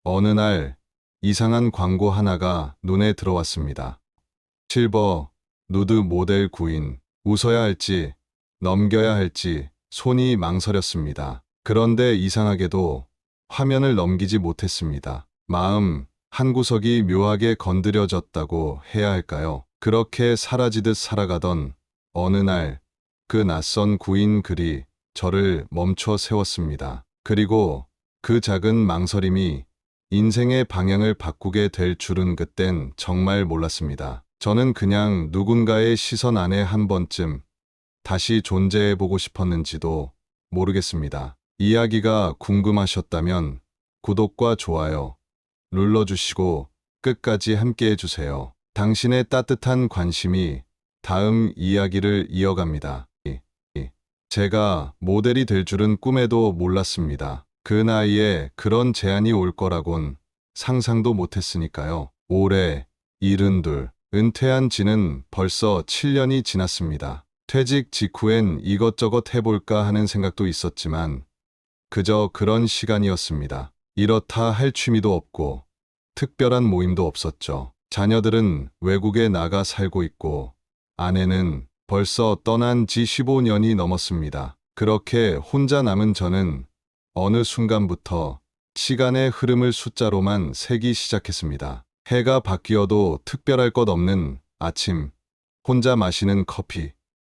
어느 날 이상한 광고 하나가 눈에 들어왔습니다. 실버 누드 모델 구인. 웃어야 할지 넘겨야 할지 손이 망설였습니다. 그런데 이상하게도 화면을 넘기지 못했습니다. 마음 한구석이 묘하게 건드려졌다고 해야 할까요? 그렇게 사라지듯 살아가던 어느 날 그 낯선 구인 글이 저를 멈춰 세웠습니다. 그리고 그 작은 망설임이 인생의 방향을 바꾸게 될 줄은 그땐 정말 몰랐습니다. 저는 그냥 누군가의 시선 안에 한 번쯤 다시 존재해보고 싶었는지도 모르겠습니다. 이야기가 궁금하셨다면 구독과 좋아요 눌러주시고 끝까지 함께해주세요. 당신의 따뜻한 관심이 다음 이야기를 이어갑니다. 제가 모델이 될 줄은 꿈에도 몰랐습니다. 그 나이에 그런 제안이 올 거라곤 상상도 못했으니까요. 올해 72, 은퇴한 지는 벌써 7년이 지났습니다. 퇴직 직후엔 이것저것 해볼까 하는 생각도 있었지만 그저 그런 시간이었습니다. 이렇다 할 취미도 없고 특별한 모임도 없었죠. 자녀들은 외국에 나가 살고 있고 아내는 벌써 떠난 지 15년이 넘었습니다. 그렇게 혼자 남은 저는 어느 순간부터 시간의 흐름을 숫자로만 세기 시작했습니다. 해가 바뀌어도 특별할 것 없는 아침, 혼자 마시는 커피,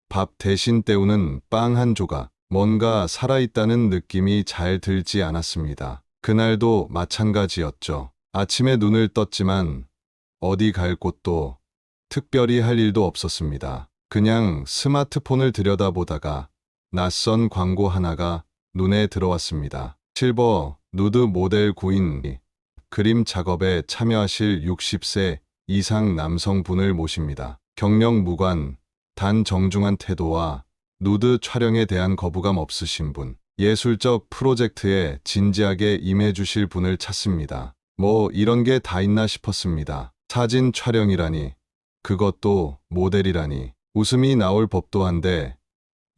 밥 대신 때우는 빵 한 조각, 뭔가 살아있다는 느낌이 잘 들지 않았습니다. 그날도 마찬가지였죠. 아침에 눈을 떴지만 어디 갈 곳도 특별히 할 일도 없었습니다. 그냥 스마트폰을 들여다보다가 낯선 광고 하나가 눈에 들어왔습니다. 실버 누드 모델 구인. 그림 작업에 참여하실 60세 이상 남성분을 모십니다. 경력 무관, 단 정중한 태도와 누드 촬영에 대한 거부감 없으신 분, 예술적 프로젝트에 진지하게 임해주실 분을 찾습니다. 뭐 이런 게 다 있나 싶었습니다. 사진 촬영이라니, 그것도 모델이라니, 웃음이 나올 법도 한데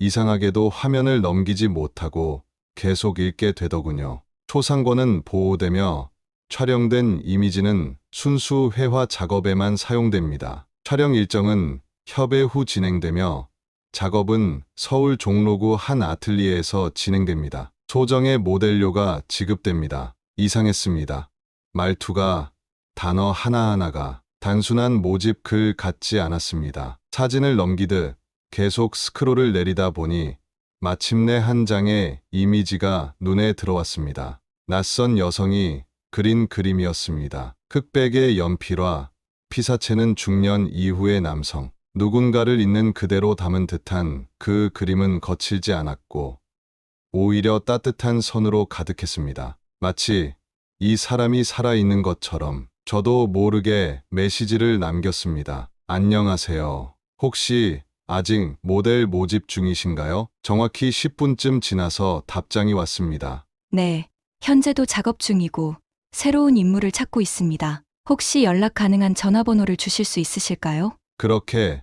이상하게도 화면을 넘기지 못하고 계속 읽게 되더군요. 초상권은 보호되며 촬영된 이미지는 순수 회화 작업에만 사용됩니다. 촬영 일정은 협의 후 진행되며 작업은 서울 종로구 한 아틀리에에서 진행됩니다. 소정의 모델료가 지급됩니다. 이상했습니다. 말투가, 단어 하나하나가 단순한 모집 글 같지 않았습니다. 사진을 넘기듯 계속 스크롤을 내리다 보니 마침내 한 장의 이미지가 눈에 들어왔습니다. 낯선 여성이 그린 그림이었습니다. 흑백의 연필화, 피사체는 중년 이후의 남성. 누군가를 있는 그대로 담은 듯한 그 그림은 거칠지 않았고 오히려 따뜻한 선으로 가득했습니다. 마치 이 사람이 살아있는 것처럼. 저도 모르게 메시지를 남겼습니다. 안녕하세요. 혹시 아직 모델 모집 중이신가요? 정확히 10분쯤 지나서 답장이 왔습니다. 네, 현재도 작업 중이고 새로운 인물을 찾고 있습니다. 혹시 연락 가능한 전화번호를 주실 수 있으실까요? 그렇게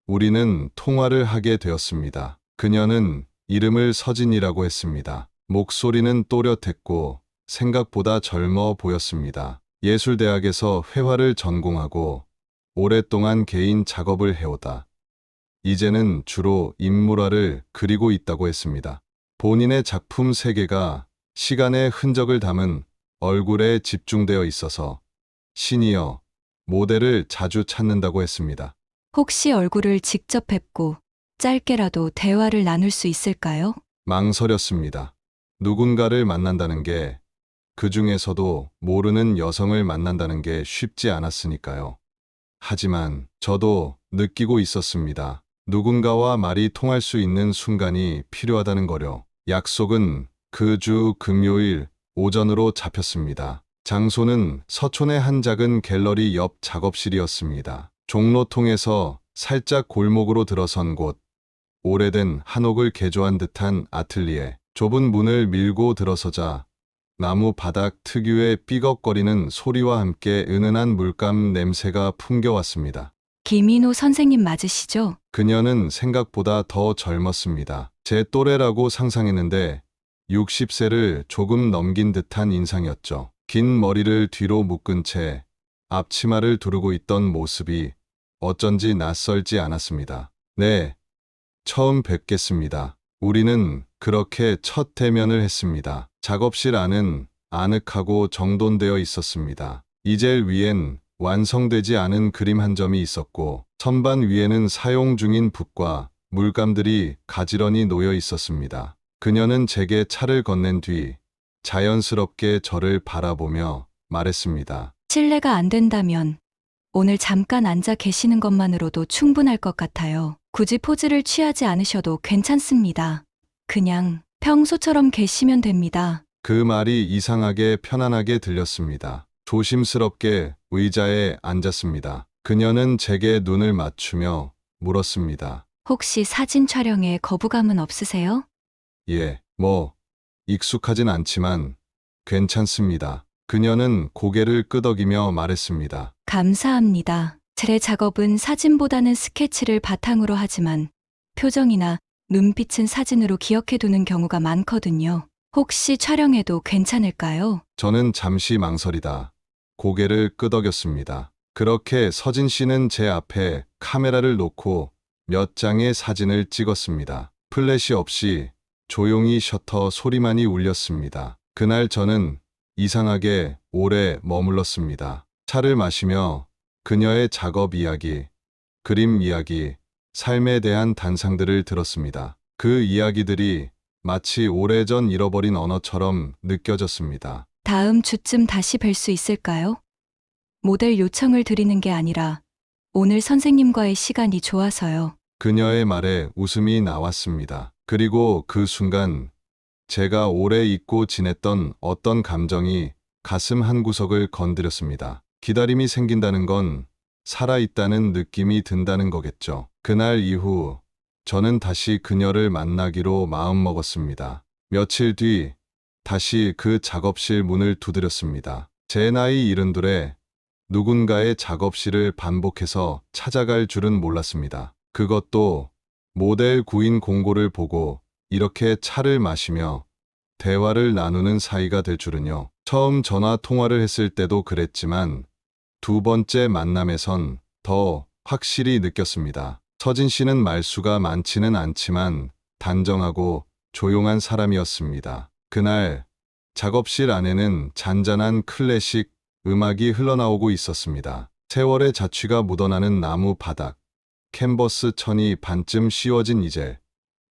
우리는 통화를 하게 되었습니다. 그녀는 이름을 서진이라고 했습니다. 목소리는 또렷했고 생각보다 젊어 보였습니다. 예술대학에서 회화를 전공하고 오랫동안 개인 작업을 해오다 이제는 주로 인물화를 그리고 있다고 했습니다. 본인의 작품 세계가 시간의 흔적을 담은 얼굴에 집중되어 있어서 시니어 모델을 자주 찾는다고 했습니다. 혹시 얼굴을 직접 뵙고 짧게라도 대화를 나눌 수 있을까요? 망설였습니다. 누군가를 만난다는 게, 그 중에서도 모르는 여성을 만난다는 게 쉽지 않았으니까요. 하지만 저도 느끼고 있었습니다. 누군가와 말이 통할 수 있는 순간이 필요하다는 거요. 약속은 그 주 금요일 오전으로 잡혔습니다. 장소는 서촌의 한 작은 갤러리 옆 작업실이었습니다. 종로통에서 살짝 골목으로 들어선 곳, 오래된 한옥을 개조한 듯한 아틀리에. 좁은 문을 밀고 들어서자 나무 바닥 특유의 삐걱거리는 소리와 함께 은은한 물감 냄새가 풍겨왔습니다. 김인호 선생님 맞으시죠? 그녀는 생각보다 더 젊었습니다. 제 또래라고 상상했는데 60세를 조금 넘긴 듯한 인상이었죠. 긴 머리를 뒤로 묶은 채 앞치마를 두르고 있던 모습이 어쩐지 낯설지 않았습니다. 네, 처음 뵙겠습니다. 우리는 그렇게 첫 대면을 했습니다. 작업실 안은 아늑하고 정돈되어 있었습니다. 이젤 위엔 완성되지 않은 그림 한 점이 있었고 선반 위에는 사용 중인 붓과 물감들이 가지런히 놓여 있었습니다. 그녀는 제게 차를 건넨 뒤 자연스럽게 저를 바라보며 말했습니다. 실례가 안 된다면 오늘 잠깐 앉아 계시는 것만으로도 충분할 것 같아요. 굳이 포즈를 취하지 않으셔도 괜찮습니다. 그냥 평소처럼 계시면 됩니다. 그 말이 이상하게 편안하게 들렸습니다. 조심스럽게 의자에 앉았습니다. 그녀는 제게 눈을 맞추며 물었습니다. 혹시 사진 촬영에 거부감은 없으세요? 예, 익숙하진 않지만 괜찮습니다. 그녀는 고개를 끄덕이며 말했습니다. 감사합니다. 제 작업은 사진보다는 스케치를 바탕으로 하지만 표정이나 눈빛은 사진으로 기억해두는 경우가 많거든요. 혹시 촬영해도 괜찮을까요? 저는 잠시 망설이다 고개를 끄덕였습니다. 그렇게 서진 씨는 제 앞에 카메라를 놓고 몇 장의 사진을 찍었습니다. 플래시 없이 조용히 셔터 소리만이 울렸습니다. 그날 저는 이상하게 오래 머물렀습니다. 차를 마시며 그녀의 작업 이야기, 그림 이야기, 삶에 대한 단상들을 들었습니다. 그 이야기들이 마치 오래전 잃어버린 언어처럼 느껴졌습니다. 다음 주쯤 다시 뵐 수 있을까요? 모델 요청을 드리는 게 아니라 오늘 선생님과의 시간이 좋아서요. 그녀의 말에 웃음이 나왔습니다. 그리고 그 순간 제가 오래 잊고 지냈던 어떤 감정이 가슴 한구석을 건드렸습니다. 기다림이 생긴다는 건 살아있다는 느낌이 든다는 거겠죠. 그날 이후 저는 다시 그녀를 만나기로 마음먹었습니다. 며칠 뒤 다시 그 작업실 문을 두드렸습니다. 제 나이 72에 누군가의 작업실을 반복해서 찾아갈 줄은 몰랐습니다. 그것도 모델 구인 공고를 보고 이렇게 차를 마시며 대화를 나누는 사이가 될 줄은요. 처음 전화 통화를 했을 때도 그랬지만 두 번째 만남에선 더 확실히 느꼈습니다. 서진 씨는 말수가 많지는 않지만 단정하고 조용한 사람이었습니다. 그날 작업실 안에는 잔잔한 클래식 음악이 흘러나오고 있었습니다. 세월의 자취가 묻어나는 나무 바닥, 캔버스 천이 반쯤 씌워진 이젤,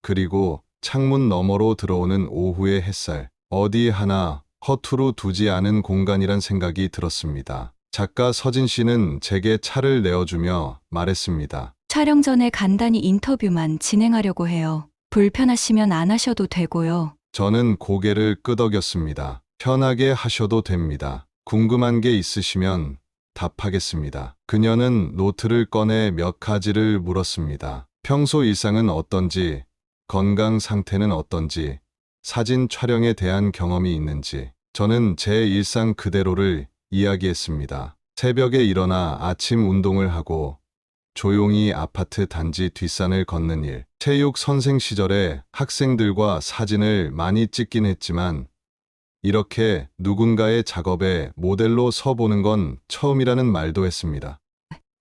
그리고 창문 너머로 들어오는 오후의 햇살, 어디 하나 허투루 두지 않은 공간이란 생각이 들었습니다. 작가 서진 씨는 제게 차를 내어주며 말했습니다. 촬영 전에 간단히 인터뷰만 진행하려고 해요. 불편하시면 안 하셔도 되고요. 저는 고개를 끄덕였습니다. 편하게 하셔도 됩니다. 궁금한 게 있으시면 답하겠습니다. 그녀는 노트를 꺼내 몇 가지를 물었습니다. 평소 일상은 어떤지, 건강 상태는 어떤지, 사진 촬영에 대한 경험이 있는지. 저는 제 일상 그대로를 이야기했습니다. 새벽에 일어나 아침 운동을 하고 조용히 아파트 단지 뒷산을 걷는 일. 체육 선생 시절에 학생들과 사진을 많이 찍긴 했지만 이렇게 누군가의 작업에 모델로 서보는 건 처음이라는 말도 했습니다.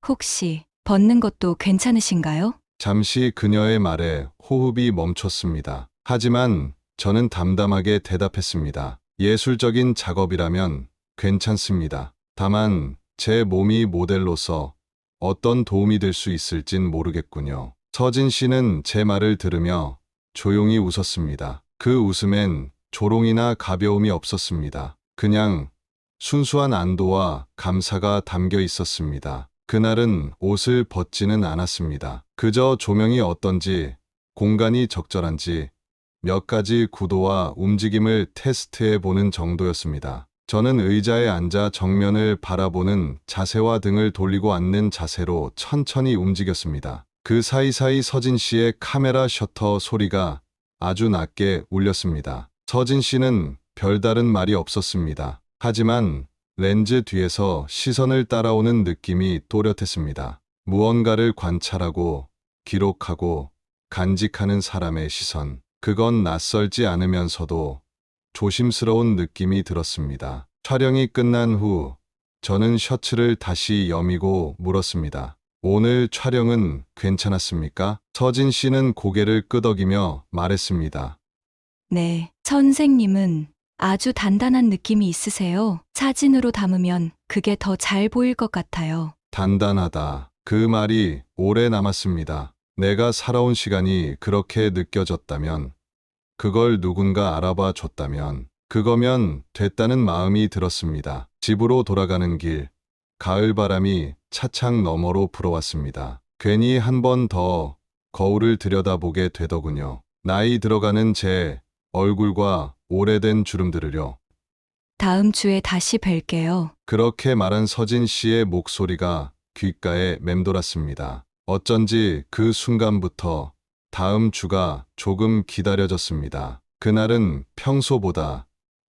혹시 벗는 것도 괜찮으신가요? 잠시 그녀의 말에 호흡이 멈췄습니다. 하지만 저는 담담하게 대답했습니다. 예술적인 작업이라면 괜찮습니다. 다만 제 몸이 모델로서 어떤 도움이 될 수 있을진 모르겠군요. 서진 씨는 제 말을 들으며 조용히 웃었습니다. 그 웃음엔 조롱이나 가벼움이 없었습니다. 그냥 순수한 안도와 감사가 담겨 있었습니다. 그날은 옷을 벗지는 않았습니다. 그저 조명이 어떤지, 공간이 적절한지 몇 가지 구도와 움직임을 테스트해 보는 정도였습니다. 저는 의자에 앉아 정면을 바라보는 자세와 등을 돌리고 앉는 자세로 천천히 움직였습니다. 그 사이사이 서진 씨의 카메라 셔터 소리가 아주 낮게 울렸습니다. 서진 씨는 별다른 말이 없었습니다. 하지만 렌즈 뒤에서 시선을 따라오는 느낌이 또렷했습니다. 무언가를 관찰하고 기록하고 간직하는 사람의 시선. 그건 낯설지 않으면서도 조심스러운 느낌이 들었습니다. 촬영이 끝난 후 저는 셔츠를 다시 여미고 물었습니다. 오늘 촬영은 괜찮았습니까? 서진 씨는 고개를 끄덕이며 말했습니다. 네, 선생님은 아주 단단한 느낌이 있으세요. 사진으로 담으면 그게 더 잘 보일 것 같아요. 단단하다. 그 말이 오래 남았습니다. 내가 살아온 시간이 그렇게 느껴졌다면, 그걸 누군가 알아봐 줬다면, 그거면 됐다는 마음이 들었습니다. 집으로 돌아가는 길, 가을 바람이 차창 너머로 불어왔습니다. 괜히 한 번 더 거울을 들여다보게 되더군요. 나이 들어가는 제 얼굴과 오래된 주름들을요. 다음 주에 다시 뵐게요. 그렇게 말한 서진 씨의 목소리가 귓가에 맴돌았습니다. 어쩐지 그 순간부터 다음 주가 조금 기다려졌습니다. 그날은 평소보다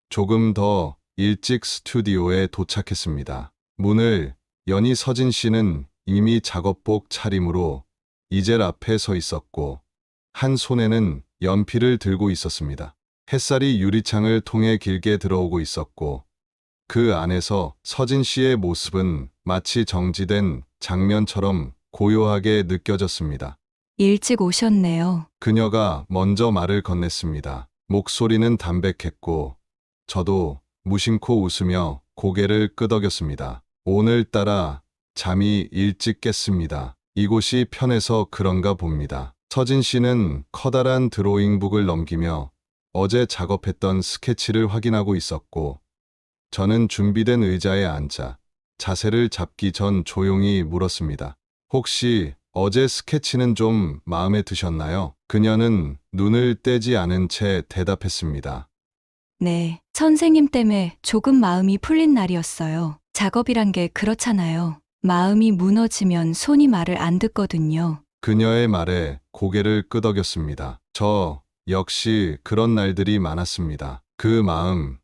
조금 더 일찍 스튜디오에 도착했습니다. 문을 여니 서진 씨는 이미 작업복 차림으로 이젤 앞에 서 있었고 한 손에는 연필을 들고 있었습니다. 햇살이 유리창을 통해 길게 들어오고 있었고 그 안에서 서진 씨의 모습은 마치 정지된 장면처럼 고요하게 느껴졌습니다. 일찍 오셨네요. 그녀가 먼저 말을 건넸습니다. 목소리는 담백했고 저도 무심코 웃으며 고개를 끄덕였습니다. 오늘따라 잠이 일찍 깼습니다. 이곳이 편해서 그런가 봅니다. 서진 씨는 커다란 드로잉북을 넘기며 어제 작업했던 스케치를 확인하고 있었고 저는 준비된 의자에 앉아 자세를 잡기 전 조용히 물었습니다. 혹시 어제 스케치는 좀 마음에 드셨나요? 그녀는 눈을 떼지 않은 채 대답했습니다. 네, 선생님 때문에 조금 마음이 풀린 날이었어요. 작업이란 게 그렇잖아요. 마음이 무너지면 손이 말을 안 듣거든요. 그녀의 말에 고개를 끄덕였습니다. 저 역시 그런 날들이 많았습니다. 그 마음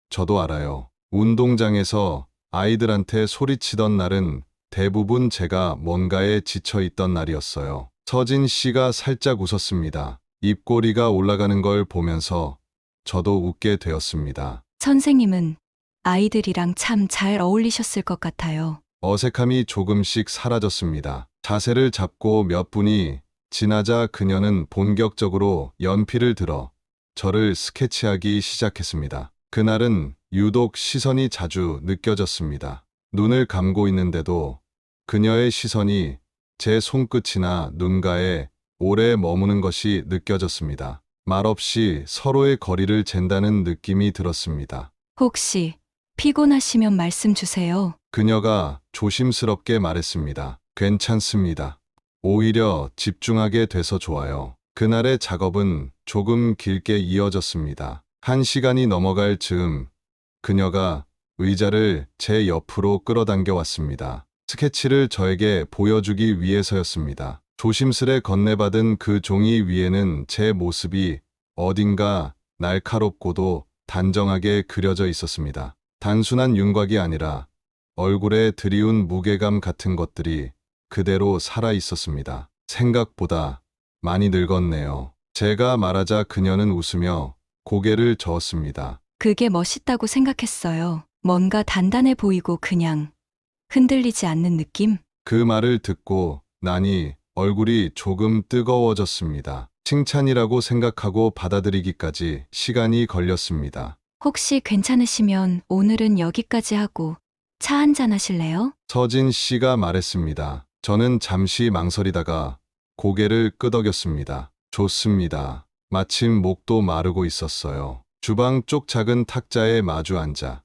저도 알아요. 운동장에서 아이들한테 소리치던 날은 대부분 제가 뭔가에 지쳐 있던 날이었어요. 서진 씨가 살짝 웃었습니다. 입꼬리가 올라가는 걸 보면서 저도 웃게 되었습니다. 선생님은 아이들이랑 참 잘 어울리셨을 것 같아요. 어색함이 조금씩 사라졌습니다. 자세를 잡고 몇 분이 지나자 그녀는 본격적으로 연필을 들어 저를 스케치하기 시작했습니다. 그날은 유독 시선이 자주 느껴졌습니다. 눈을 감고 있는데도 그녀의 시선이 제 손끝이나 눈가에 오래 머무는 것이 느껴졌습니다. 말없이 서로의 거리를 잰다는 느낌이 들었습니다. 혹시 피곤하시면 말씀 주세요. 그녀가 조심스럽게 말했습니다. 괜찮습니다. 오히려 집중하게 돼서 좋아요. 그날의 작업은 조금 길게 이어졌습니다. 1시간이 넘어갈 즈음 그녀가 의자를 제 옆으로 끌어당겨 왔습니다. 스케치를 저에게 보여주기 위해서였습니다. 조심스레 건네받은 그 종이 위에는 제 모습이 어딘가 날카롭고도 단정하게 그려져 있었습니다. 단순한 윤곽이 아니라 얼굴에 드리운 무게감 같은 것들이 그대로 살아 있었습니다. 생각보다 많이 늙었네요. 제가 말하자 그녀는 웃으며 고개를 저었습니다. 그게 멋있다고 생각했어요. 뭔가 단단해 보이고 그냥 흔들리지 않는 느낌? 그 말을 듣고 나니 얼굴이 조금 뜨거워졌습니다. 칭찬이라고 생각하고 받아들이기까지 시간이 걸렸습니다. 혹시 괜찮으시면 오늘은 여기까지 하고 차 한잔 하실래요? 서진 씨가 말했습니다. 저는 잠시 망설이다가 고개를 끄덕였습니다. 좋습니다. 마침 목도 마르고 있었어요. 주방 쪽 작은 탁자에 마주 앉아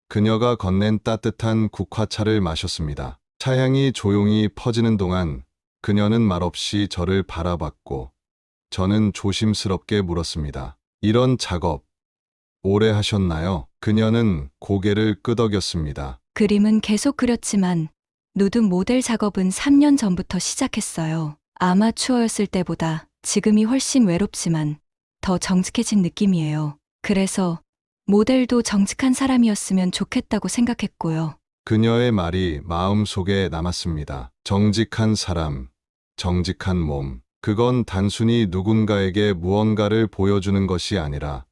그녀가 건넨 따뜻한 국화차를 마셨습니다. 차향이 조용히 퍼지는 동안 그녀는 말없이 저를 바라봤고 저는 조심스럽게 물었습니다. 이런 작업 오래 하셨나요? 그녀는 고개를 끄덕였습니다. 그림은 계속 그렸지만 누드 모델 작업은 3년 전부터 시작했어요. 아마추어였을 때보다 지금이 훨씬 외롭지만 더 정직해진 느낌이에요. 그래서 모델도 정직한 사람이었으면 좋겠다고 생각했고요. 그녀의 말이 마음속에 남았습니다. 정직한 사람, 정직한 몸. 그건 단순히 누군가에게 무언가를 보여주는 것이 아니라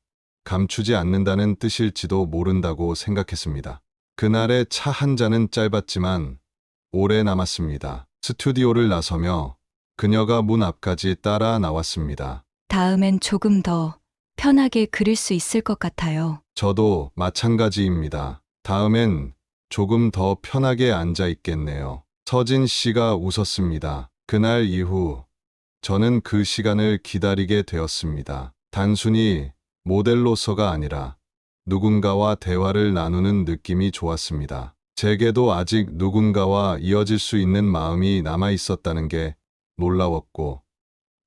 감추지 않는다는 뜻일지도 모른다고 생각했습니다. 그날의 차 한 잔은 짧았지만 오래 남았습니다. 스튜디오를 나서며 그녀가 문 앞까지 따라 나왔습니다. 다음엔 조금 더 편하게 그릴 수 있을 것 같아요. 저도 마찬가지입니다. 다음엔 조금 더 편하게 앉아 있겠네요. 서진 씨가 웃었습니다. 그날 이후 저는 그 시간을 기다리게 되었습니다. 단순히 모델로서가 아니라 누군가와 대화를 나누는 느낌이 좋았습니다. 제게도 아직 누군가와 이어질 수 있는 마음이 남아 있었다는 게 놀라웠고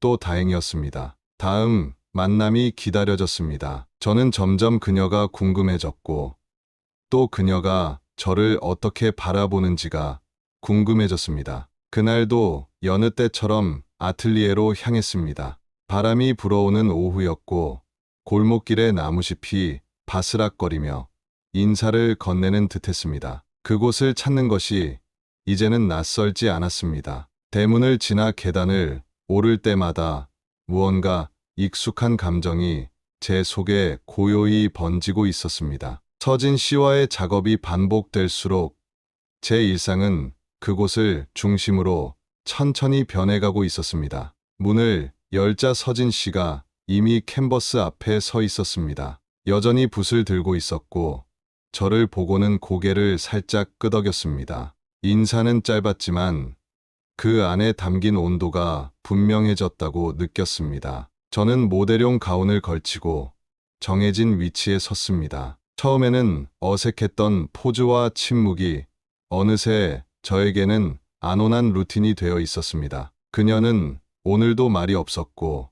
또 다행이었습니다. 다음 만남이 기다려졌습니다. 저는 점점 그녀가 궁금해졌고 또 그녀가 저를 어떻게 바라보는지가 궁금해졌습니다. 그날도 여느 때처럼 아틀리에로 향했습니다. 바람이 불어오는 오후였고 골목길의 나무잎이 바스락거리며 인사를 건네는 듯했습니다. 그곳을 찾는 것이 이제는 낯설지 않았습니다. 대문을 지나 계단을 오를 때마다 무언가 익숙한 감정이 제 속에 고요히 번지고 있었습니다. 서진 씨와의 작업이 반복될수록 제 일상은 그곳을 중심으로 천천히 변해가고 있었습니다. 문을 열자 서진 씨가 이미 캔버스 앞에 서 있었습니다. 여전히 붓을 들고 있었고 저를 보고는 고개를 살짝 끄덕였습니다. 인사는 짧았지만 그 안에 담긴 온도가 분명해졌다고 느꼈습니다. 저는 모델용 가운을 걸치고 정해진 위치에 섰습니다. 처음에는 어색했던 포즈와 침묵이 어느새 저에게는 안온한 루틴이 되어 있었습니다. 그녀는 오늘도 말이 없었고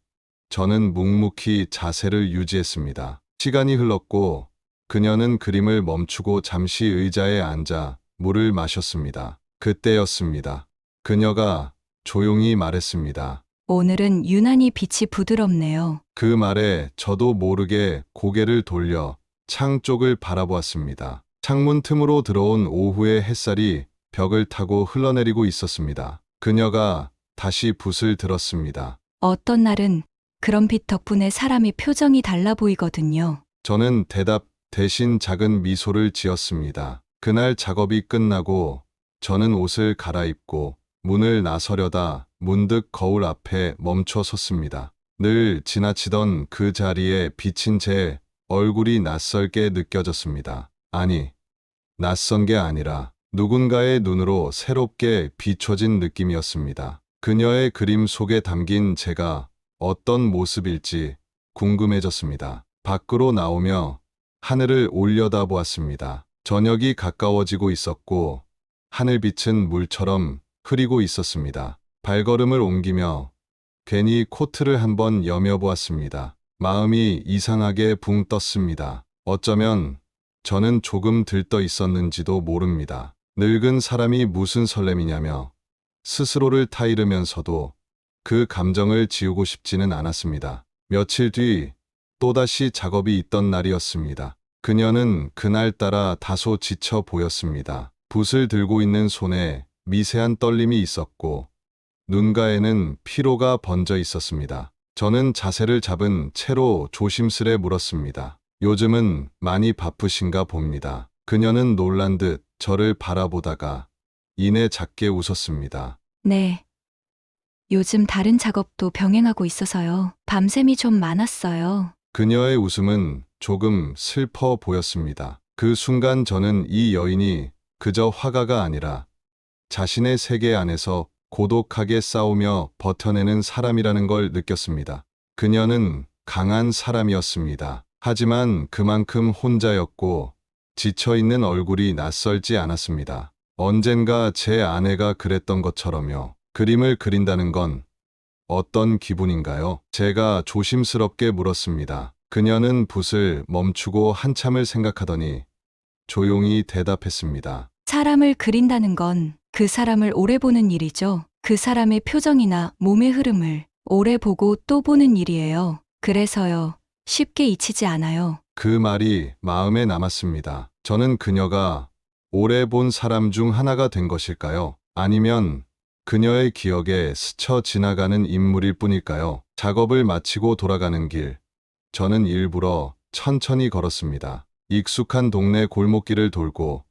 저는 묵묵히 자세를 유지했습니다. 시간이 흘렀고 그녀는 그림을 멈추고 잠시 의자에 앉아 물을 마셨습니다. 그때였습니다. 그녀가 조용히 말했습니다. 오늘은 유난히 빛이 부드럽네요. 그 말에 저도 모르게 고개를 돌려 창 쪽을 바라보았습니다. 창문 틈으로 들어온 오후의 햇살이 벽을 타고 흘러내리고 있었습니다. 그녀가 다시 붓을 들었습니다. 어떤 날은 그런 빛 덕분에 사람이 표정이 달라 보이거든요. 저는 대답 대신 작은 미소를 지었습니다. 그날 작업이 끝나고 저는 옷을 갈아입고 문을 나서려다 문득 거울 앞에 멈춰 섰습니다. 늘 지나치던 그 자리에 비친 제 얼굴이 낯설게 느껴졌습니다. 아니, 낯선 게 아니라 누군가의 눈으로 새롭게 비춰진 느낌이었습니다. 그녀의 그림 속에 담긴 제가 어떤 모습일지 궁금해졌습니다. 밖으로 나오며 하늘을 올려다보았습니다. 저녁이 가까워지고 있었고 하늘빛은 물처럼 흐리고 있었습니다. 발걸음을 옮기며 괜히 코트를 한번 여며보았습니다. 마음이 이상하게 붕 떴습니다. 어쩌면 저는 조금 들떠 있었는지도 모릅니다. 늙은 사람이 무슨 설렘이냐며 스스로를 타이르면서도 그 감정을 지우고 싶지는 않았습니다. 며칠 뒤 또다시 작업이 있던 날이었습니다. 그녀는 그날따라 다소 지쳐 보였습니다. 붓을 들고 있는 손에 미세한 떨림이 있었고 눈가에는 피로가 번져 있었습니다. 저는 자세를 잡은 채로 조심스레 물었습니다. 요즘은 많이 바쁘신가 봅니다. 그녀는 놀란 듯 저를 바라보다가 이내 작게 웃었습니다. 네. 요즘 다른 작업도 병행하고 있어서요. 밤샘이 좀 많았어요. 그녀의 웃음은 조금 슬퍼 보였습니다. 그 순간 저는 이 여인이 그저 화가가 아니라 자신의 세계 안에서 고독하게 싸우며 버텨내는 사람이라는 걸 느꼈습니다. 그녀는 강한 사람이었습니다. 하지만 그만큼 혼자였고 지쳐있는 얼굴이 낯설지 않았습니다. 언젠가 제 아내가 그랬던 것처럼요. 그림을 그린다는 건 어떤 기분인가요? 제가 조심스럽게 물었습니다. 그녀는 붓을 멈추고 한참을 생각하더니 조용히 대답했습니다. 사람을 그린다는 건 그 사람을 오래 보는 일이죠. 그 사람의 표정이나 몸의 흐름을 오래 보고 또 보는 일이에요. 그래서요. 쉽게 잊히지 않아요. 그 말이 마음에 남았습니다. 저는 그녀가 오래 본 사람 중 하나가 된 것일까요? 아니면 그녀의 기억에 스쳐 지나가는 인물일 뿐일까요? 작업을 마치고 돌아가는 길, 저는 일부러 천천히 걸었습니다. 익숙한 동네 골목길을 돌고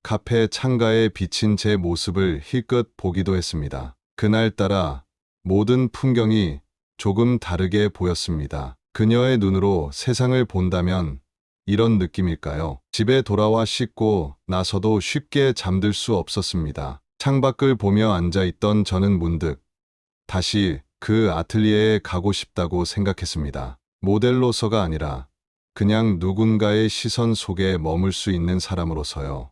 카페 창가에 비친 제 모습을 힐끗 보기도 했습니다. 그날따라 모든 풍경이 조금 다르게 보였습니다. 그녀의 눈으로 세상을 본다면 이런 느낌일까요? 집에 돌아와 씻고 나서도 쉽게 잠들 수 없었습니다. 창밖을 보며 앉아있던 저는 문득 다시 그 아틀리에에 가고 싶다고 생각했습니다. 모델로서가 아니라 그냥 누군가의 시선 속에 머물 수 있는 사람으로서요.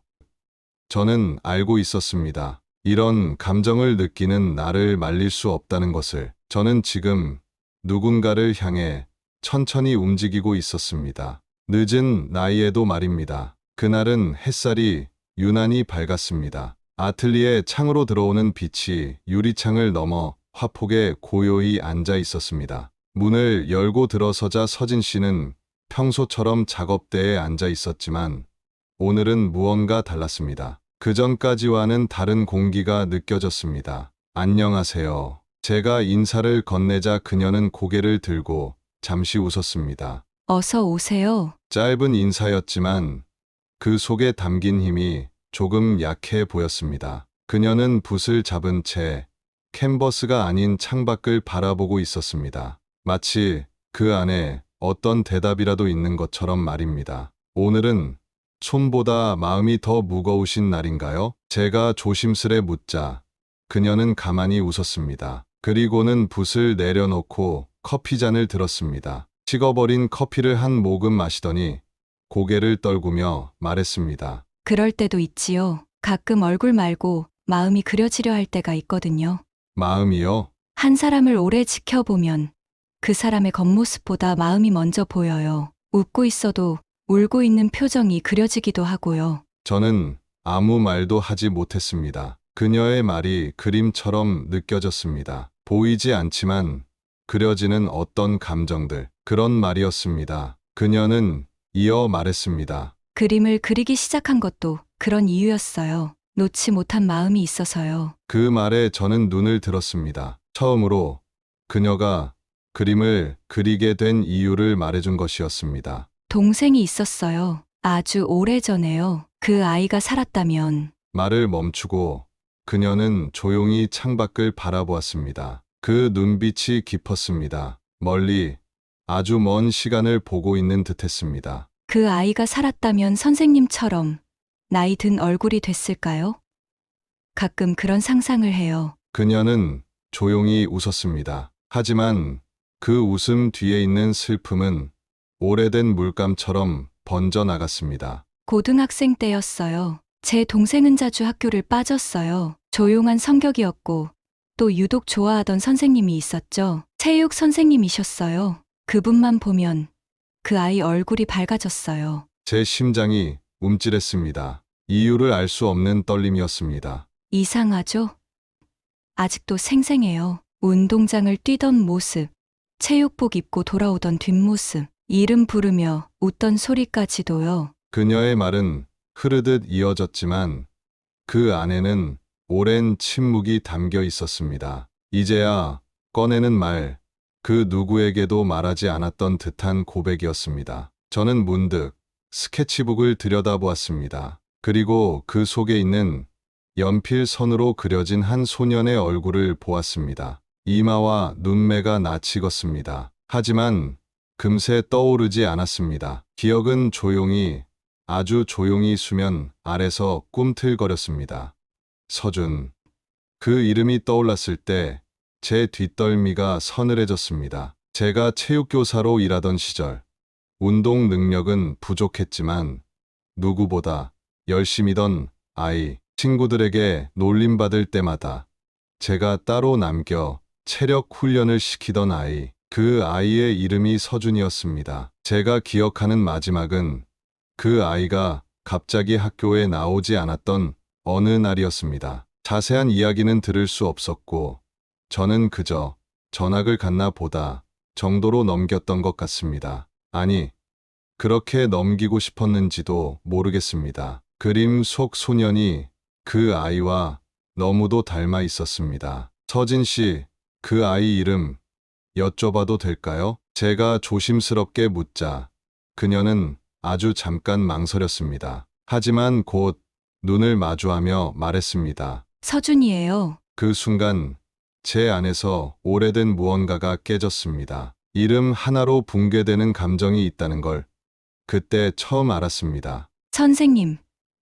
저는 알고 있었습니다. 이런 감정을 느끼는 나를 말릴 수 없다는 것을. 저는 지금 누군가를 향해 천천히 움직이고 있었습니다. 늦은 나이에도 말입니다. 그날은 햇살이 유난히 밝았습니다. 아틀리에 창으로 들어오는 빛이 유리창을 넘어 화폭에 고요히 앉아 있었습니다. 문을 열고 들어서자 서진 씨는 평소처럼 작업대에 앉아 있었지만 오늘은 무언가 달랐습니다. 그전까지와는 다른 공기가 느껴졌습니다. 안녕하세요. 제가 인사를 건네자 그녀는 고개를 들고 잠시 웃었습니다. 어서 오세요. 짧은 인사였지만 그 속에 담긴 힘이 조금 약해 보였습니다. 그녀는 붓을 잡은 채 캔버스가 아닌 창밖을 바라보고 있었습니다. 마치 그 안에 어떤 대답이라도 있는 것처럼 말입니다. 오늘은 손보다 마음이 더 무거우신 날인가요? 제가 조심스레 묻자 그녀는 가만히 웃었습니다. 그리고는 붓을 내려놓고 커피잔을 들었습니다. 식어버린 커피를 한 모금 마시더니 고개를 떨구며 말했습니다. 그럴 때도 있지요. 가끔 얼굴 말고 마음이 그려지려 할 때가 있거든요. 마음이요? 한 사람을 오래 지켜보면 그 사람의 겉모습보다 마음이 먼저 보여요. 웃고 있어도 울고 있는 표정이 그려지기도 하고요. 저는 아무 말도 하지 못했습니다. 그녀의 말이 그림처럼 느껴졌습니다. 보이지 않지만 그려지는 어떤 감정들, 그런 말이었습니다. 그녀는 이어 말했습니다. 그림을 그리기 시작한 것도 그런 이유였어요. 놓지 못한 마음이 있어서요. 그 말에 저는 눈을 들었습니다. 처음으로 그녀가 그림을 그리게 된 이유를 말해준 것이었습니다. 동생이 있었어요. 아주 오래전에요. 그 아이가 살았다면. 말을 멈추고 그녀는 조용히 창밖을 바라보았습니다. 그 눈빛이 깊었습니다. 멀리 아주 먼 시간을 보고 있는 듯했습니다. 그 아이가 살았다면 선생님처럼 나이 든 얼굴이 됐을까요? 가끔 그런 상상을 해요. 그녀는 조용히 웃었습니다. 하지만 그 웃음 뒤에 있는 슬픔은 오래된 물감처럼 번져 나갔습니다. 고등학생 때였어요. 제 동생은 자주 학교를 빠졌어요. 조용한 성격이었고 또 유독 좋아하던 선생님이 있었죠. 체육 선생님이셨어요. 그분만 보면 그 아이 얼굴이 밝아졌어요. 제 심장이 움찔했습니다. 이유를 알 수 없는 떨림이었습니다. 이상하죠? 아직도 생생해요. 운동장을 뛰던 모습, 체육복 입고 돌아오던 뒷모습, 이름 부르며 웃던 소리까지도요. 그녀의 말은 흐르듯 이어졌지만 그 안에는 오랜 침묵이 담겨 있었습니다. 이제야 꺼내는 말, 그 누구에게도 말하지 않았던 듯한 고백이었습니다. 저는 문득 스케치북을 들여다보았습니다. 그리고 그 속에 있는 연필 선으로 그려진 한 소년의 얼굴을 보았습니다. 이마와 눈매가 낯익었습니다. 하지만 금세 떠오르지 않았습니다. 기억은 조용히, 아주 조용히 수면 아래서 꿈틀거렸습니다. 서준. 그 이름이 떠올랐을 때 제 뒷덜미가 서늘해졌습니다. 제가 체육교사로 일하던 시절, 운동 능력은 부족했지만 누구보다 열심히던 아이, 친구들에게 놀림받을 때마다 제가 따로 남겨 체력 훈련을 시키던 아이, 그 아이의 이름이 서준이었습니다. 제가 기억하는 마지막은 그 아이가 갑자기 학교에 나오지 않았던 어느 날이었습니다. 자세한 이야기는 들을 수 없었고 저는 그저 전학을 갔나 보다 정도로 넘겼던 것 같습니다. 아니, 그렇게 넘기고 싶었는지도 모르겠습니다. 그림 속 소년이 그 아이와 너무도 닮아 있었습니다. 서진 씨, 그 아이 이름 여쭤봐도 될까요? 제가 조심스럽게 묻자 그녀는 아주 잠깐 망설였습니다. 하지만 곧 눈을 마주하며 말했습니다. 서준이에요. 그 순간 제 안에서 오래된 무언가가 깨졌습니다. 이름 하나로 붕괴되는 감정이 있다는 걸 그때 처음 알았습니다. 선생님,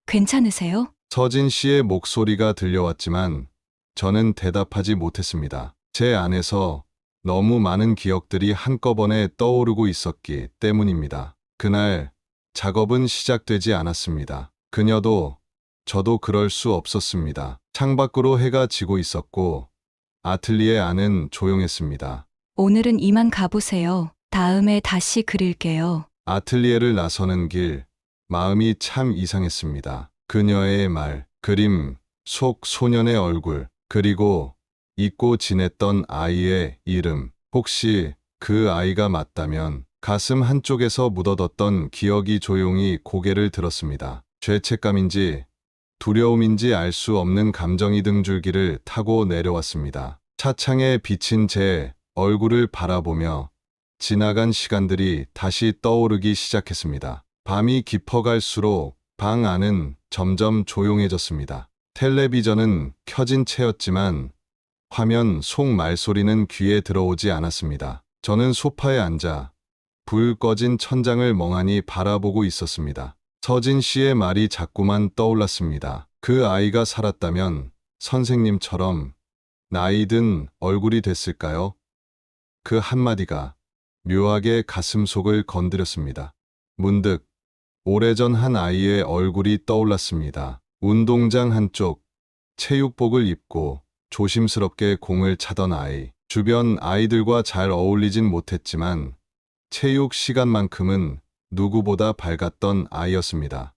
괜찮으세요? 서진 씨의 목소리가 들려왔지만 저는 대답하지 못했습니다. 제 안에서 너무 많은 기억들이 한꺼번에 떠오르고 있었기 때문입니다. 그날 작업은 시작되지 않았습니다. 그녀도 저도 그럴 수 없었습니다. 창밖으로 해가 지고 있었고 아틀리에 안은 조용했습니다. 오늘은 이만 가보세요. 다음에 다시 그릴게요. 아틀리에를 나서는 길, 마음이 참 이상했습니다. 그녀의 말, 그림, 속 소년의 얼굴, 그리고 잊고 지냈던 아이의 이름. 혹시 그 아이가 맞다면 가슴 한쪽에서 묻어뒀던 기억이 조용히 고개를 들었습니다. 죄책감인지 두려움인지 알 수 없는 감정이 등줄기를 타고 내려왔습니다. 차창에 비친 제 얼굴을 바라보며 지나간 시간들이 다시 떠오르기 시작했습니다. 밤이 깊어갈수록 방 안은 점점 조용해졌습니다. 텔레비전은 켜진 채였지만 화면 속 말소리는 귀에 들어오지 않았습니다. 저는 소파에 앉아 불 꺼진 천장을 멍하니 바라보고 있었습니다. 서진 씨의 말이 자꾸만 떠올랐습니다. 그 아이가 살았다면 선생님처럼 나이 든 얼굴이 됐을까요? 그 한마디가 묘하게 가슴속을 건드렸습니다. 문득 오래전 한 아이의 얼굴이 떠올랐습니다. 운동장 한쪽, 체육복을 입고 조심스럽게 공을 차던 아이. 주변 아이들과 잘 어울리진 못했지만 체육 시간만큼은 누구보다 밝았던 아이였습니다.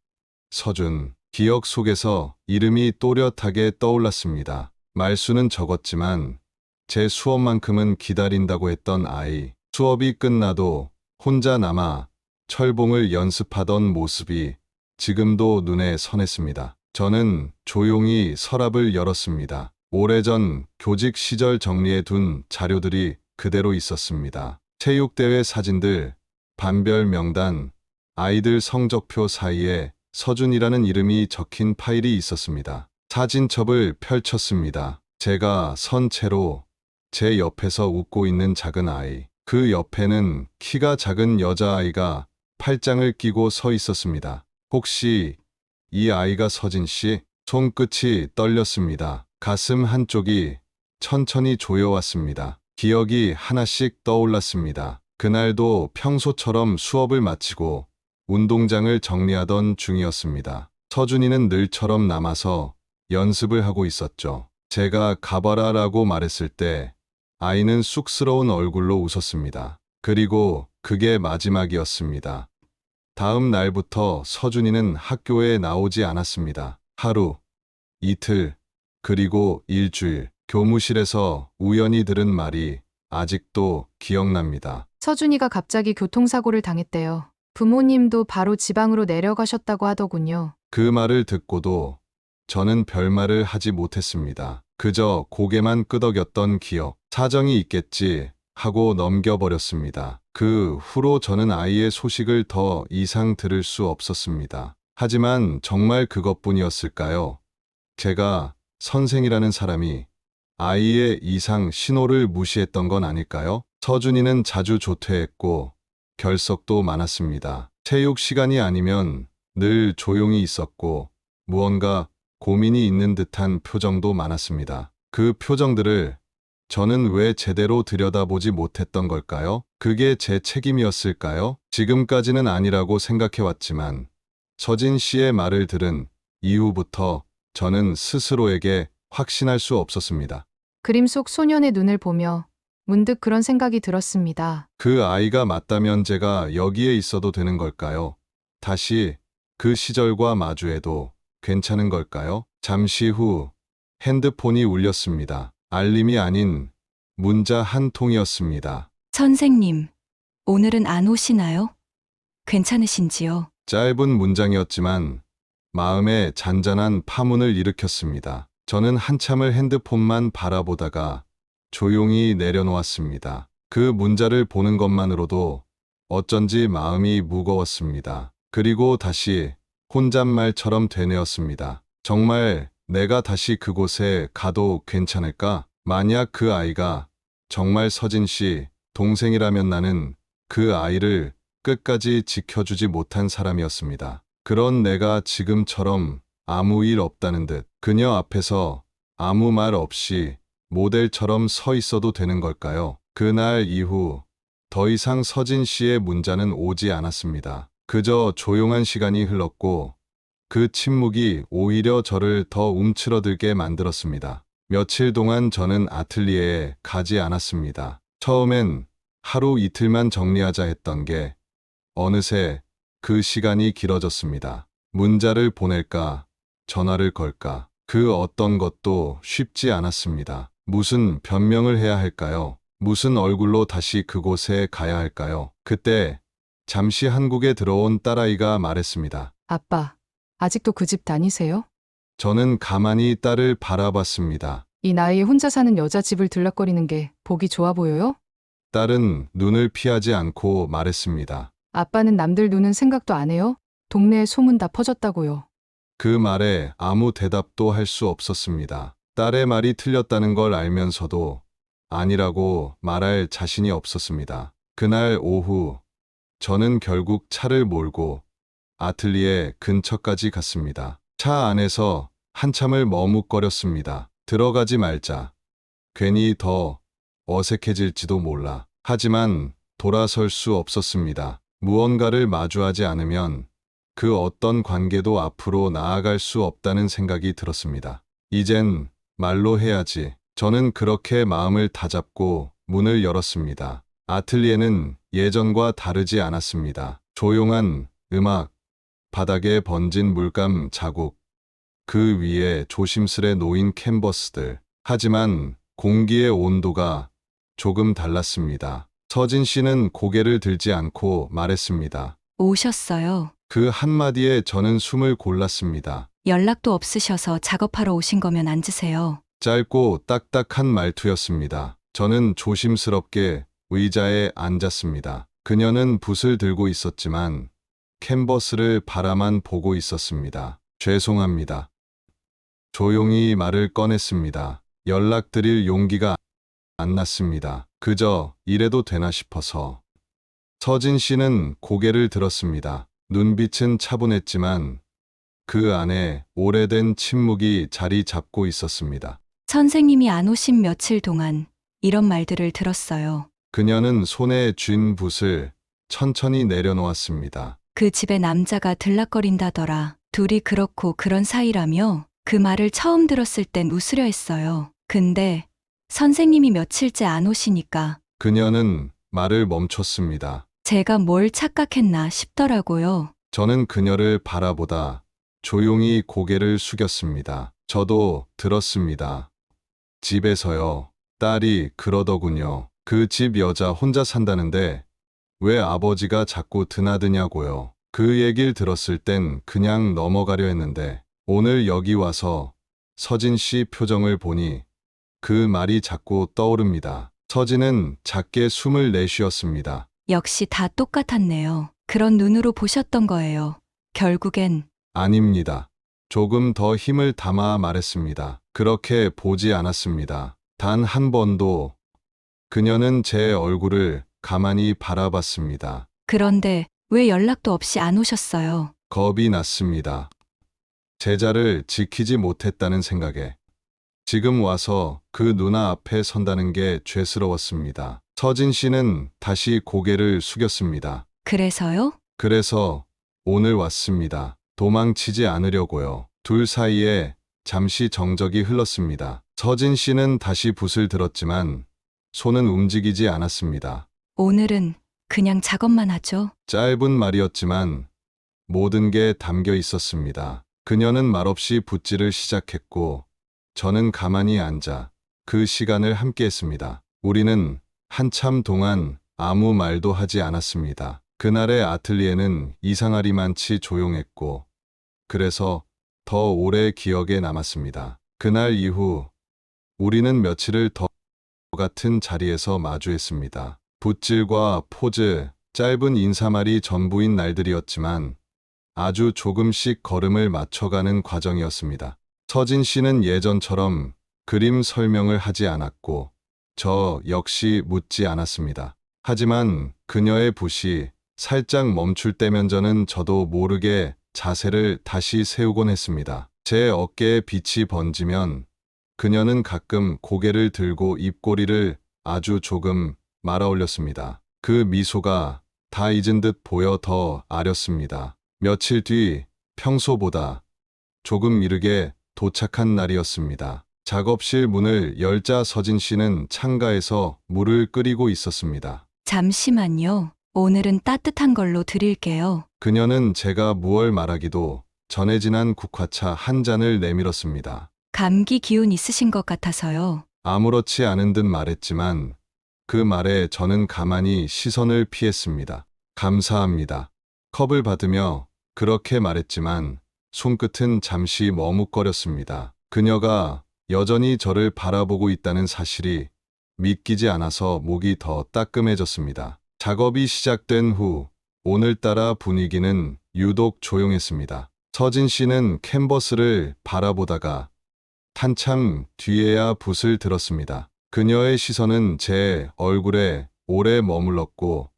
서준. 기억 속에서 이름이 또렷하게 떠올랐습니다. 말수는 적었지만 제 수업만큼은 기다린다고 했던 아이. 수업이 끝나도 혼자 남아 철봉을 연습하던 모습이 지금도 눈에 선했습니다. 저는 조용히 서랍을 열었습니다. 오래전 교직 시절 정리해둔 자료들이 그대로 있었습니다. 체육대회 사진들, 반별 명단, 아이들 성적표 사이에 서준이라는 이름이 적힌 파일이 있었습니다. 사진첩을 펼쳤습니다. 제가 선 채로 제 옆에서 웃고 있는 작은 아이. 그 옆에는 키가 작은 여자아이가 팔짱을 끼고 서 있었습니다. 혹시 이 아이가 서진 씨? 손끝이 떨렸습니다. 가슴 한쪽이 천천히 조여왔습니다. 기억이 하나씩 떠올랐습니다. 그날도 평소처럼 수업을 마치고 운동장을 정리하던 중이었습니다. 서준이는 늘처럼 남아서 연습을 하고 있었죠. 제가 가봐라라고 말했을 때 아이는 쑥스러운 얼굴로 웃었습니다. 그리고 그게 마지막이었습니다. 다음 날부터 서준이는 학교에 나오지 않았습니다. 하루, 이틀, 그리고 일주일. 교무실에서 우연히 들은 말이 아직도 기억납니다. 서준이가 갑자기 교통사고를 당했대요. 부모님도 바로 지방으로 내려가셨다고 하더군요. 그 말을 듣고도 저는 별말을 하지 못했습니다. 그저 고개만 끄덕였던 기억. 사정이 있겠지 하고 넘겨버렸습니다. 그 후로 저는 아이의 소식을 더 이상 들을 수 없었습니다. 하지만 정말 그것뿐이었을까요? 제가 선생이라는 사람이 아이의 이상 신호를 무시했던 건 아닐까요? 서준이는 자주 조퇴했고 결석도 많았습니다. 체육 시간이 아니면 늘 조용히 있었고 무언가 고민이 있는 듯한 표정도 많았습니다. 그 표정들을 저는 왜 제대로 들여다보지 못했던 걸까요? 그게 제 책임이었을까요? 지금까지는 아니라고 생각해왔지만 서진 씨의 말을 들은 이후부터 저는 스스로에게 확신할 수 없었습니다. 그림 속 소년의 눈을 보며 문득 그런 생각이 들었습니다. 그 아이가 맞다면 제가 여기에 있어도 되는 걸까요? 다시 그 시절과 마주해도 괜찮은 걸까요? 잠시 후 핸드폰이 울렸습니다. 알림이 아닌 문자 한 통이었습니다. 선생님, 오늘은 안 오시나요? 괜찮으신지요? 짧은 문장이었지만 마음에 잔잔한 파문을 일으켰습니다. 저는 한참을 핸드폰만 바라보다가 조용히 내려놓았습니다. 그 문자를 보는 것만으로도 어쩐지 마음이 무거웠습니다. 그리고 다시 혼잣말처럼 되뇌었습니다. 정말 내가 다시 그곳에 가도 괜찮을까? 만약 그 아이가 정말 서진 씨 동생이라면 나는 그 아이를 끝까지 지켜주지 못한 사람이었습니다. 그런 내가 지금처럼 아무 일 없다는 듯 그녀 앞에서 아무 말 없이 모델처럼 서 있어도 되는 걸까요? 그날 이후 더 이상 서진 씨의 문자는 오지 않았습니다. 그저 조용한 시간이 흘렀고 그 침묵이 오히려 저를 더 움츠러들게 만들었습니다. 며칠 동안 저는 아틀리에에 가지 않았습니다. 처음엔 하루 이틀만 정리하자 했던 게 어느새 그 시간이 길어졌습니다. 문자를 보낼까, 전화를 걸까, 그 어떤 것도 쉽지 않았습니다. 무슨 변명을 해야 할까요? 무슨 얼굴로 다시 그곳에 가야 할까요? 그때 잠시 한국에 들어온 딸아이가 말했습니다. 아빠, 아직도 그 집 다니세요? 저는 가만히 딸을 바라봤습니다. 이 나이에 혼자 사는 여자 집을 들락거리는 게 보기 좋아 보여요? 딸은 눈을 피하지 않고 말했습니다. 아빠는 남들 노는 생각도 안 해요? 동네에 소문 다 퍼졌다고요. 그 말에 아무 대답도 할 수 없었습니다. 딸의 말이 틀렸다는 걸 알면서도 아니라고 말할 자신이 없었습니다. 그날 오후 저는 결국 차를 몰고 아틀리에 근처까지 갔습니다. 차 안에서 한참을 머뭇거렸습니다. 들어가지 말자. 괜히 더 어색해질지도 몰라. 하지만 돌아설 수 없었습니다. 무언가를 마주하지 않으면 그 어떤 관계도 앞으로 나아갈 수 없다는 생각이 들었습니다. 이젠 말로 해야지. 저는 그렇게 마음을 다잡고 문을 열었습니다. 아틀리에는 예전과 다르지 않았습니다. 조용한 음악, 바닥에 번진 물감 자국, 그 위에 조심스레 놓인 캔버스들. 하지만 공기의 온도가 조금 달랐습니다. 서진 씨는 고개를 들지 않고 말했습니다. 오셨어요. 그 한마디에 저는 숨을 골랐습니다. 연락도 없으셔서 작업하러 오신 거면 앉으세요. 짧고 딱딱한 말투였습니다. 저는 조심스럽게 의자에 앉았습니다. 그녀는 붓을 들고 있었지만 캔버스를 바라만 보고 있었습니다. 죄송합니다. 조용히 말을 꺼냈습니다. 연락드릴 용기가 안 났습니다. 그저 이래도 되나 싶어서. 서진 씨는 고개를 들었습니다. 눈빛은 차분했지만 그 안에 오래된 침묵이 자리 잡고 있었습니다. 선생님이 안 오신 며칠 동안 이런 말들을 들었어요. 그녀는 손에 쥔 붓을 천천히 내려놓았습니다. 그 집에 남자가 들락거린다더라. 둘이 그렇고 그런 사이라며 그 말을 처음 들었을 땐 웃으려 했어요. 근데 선생님이 며칠째 안 오시니까 그녀는 말을 멈췄습니다. 제가 뭘 착각했나 싶더라고요. 저는 그녀를 바라보다 조용히 고개를 숙였습니다. 저도 들었습니다. 집에서요. 딸이 그러더군요. 그 집 여자 혼자 산다는데 왜 아버지가 자꾸 드나드냐고요. 그 얘기를 들었을 땐 그냥 넘어가려 했는데 오늘 여기 와서 서진 씨 표정을 보니 그 말이 자꾸 떠오릅니다. 서진은 작게 숨을 내쉬었습니다. 역시 다 똑같았네요. 그런 눈으로 보셨던 거예요. 결국엔 아닙니다. 조금 더 힘을 담아 말했습니다. 그렇게 보지 않았습니다. 단 한 번도. 그녀는 제 얼굴을 가만히 바라봤습니다. 그런데 왜 연락도 없이 안 오셨어요? 겁이 났습니다. 제자를 지키지 못했다는 생각에. 지금 와서 그 누나 앞에 선다는 게 죄스러웠습니다. 서진 씨는 다시 고개를 숙였습니다. 그래서요? 그래서 오늘 왔습니다. 도망치지 않으려고요. 둘 사이에 잠시 정적이 흘렀습니다. 서진 씨는 다시 붓을 들었지만 손은 움직이지 않았습니다. 오늘은 그냥 작업만 하죠. 짧은 말이었지만 모든 게 담겨 있었습니다. 그녀는 말없이 붓질을 시작했고 저는 가만히 앉아 그 시간을 함께했습니다. 우리는 한참 동안 아무 말도 하지 않았습니다. 그날의 아틀리에는 이상하리만치 조용했고 그래서 더 오래 기억에 남았습니다. 그날 이후 우리는 며칠을 더 같은 자리에서 마주했습니다. 붓질과 포즈, 짧은 인사말이 전부인 날들이었지만 아주 조금씩 걸음을 맞춰가는 과정이었습니다. 서진 씨는 예전처럼 그림 설명을 하지 않았고 저 역시 묻지 않았습니다. 하지만 그녀의 붓이 살짝 멈출 때면 저도 모르게 자세를 다시 세우곤 했습니다. 제 어깨에 빛이 번지면 그녀는 가끔 고개를 들고 입꼬리를 아주 조금 말아 올렸습니다. 그 미소가 다 잊은 듯 보여 더 아렸습니다. 며칠 뒤 평소보다 조금 이르게 도착한 날이었습니다. 작업실 문을 열자 서진 씨는 창가에서 물을 끓이고 있었습니다. 잠시만요. 오늘은 따뜻한 걸로 드릴게요. 그녀는 제가 무얼 말하기도 전에 지난 국화차 한 잔을 내밀었습니다. 감기 기운 있으신 것 같아서요. 아무렇지 않은 듯 말했지만 그 말에 저는 가만히 시선을 피했습니다. 감사합니다. 컵을 받으며 그렇게 말했지만 손끝은 잠시 머뭇거렸습니다. 그녀가 여전히 저를 바라보고 있다는 사실이 믿기지 않아서 목이 더 따끔해졌습니다. 작업이 시작된 후 오늘따라 분위기는 유독 조용했습니다. 서진 씨는 캔버스를 바라보다가 한참 뒤에야 붓을 들었습니다. 그녀의 시선은 제 얼굴에 오래 머물렀고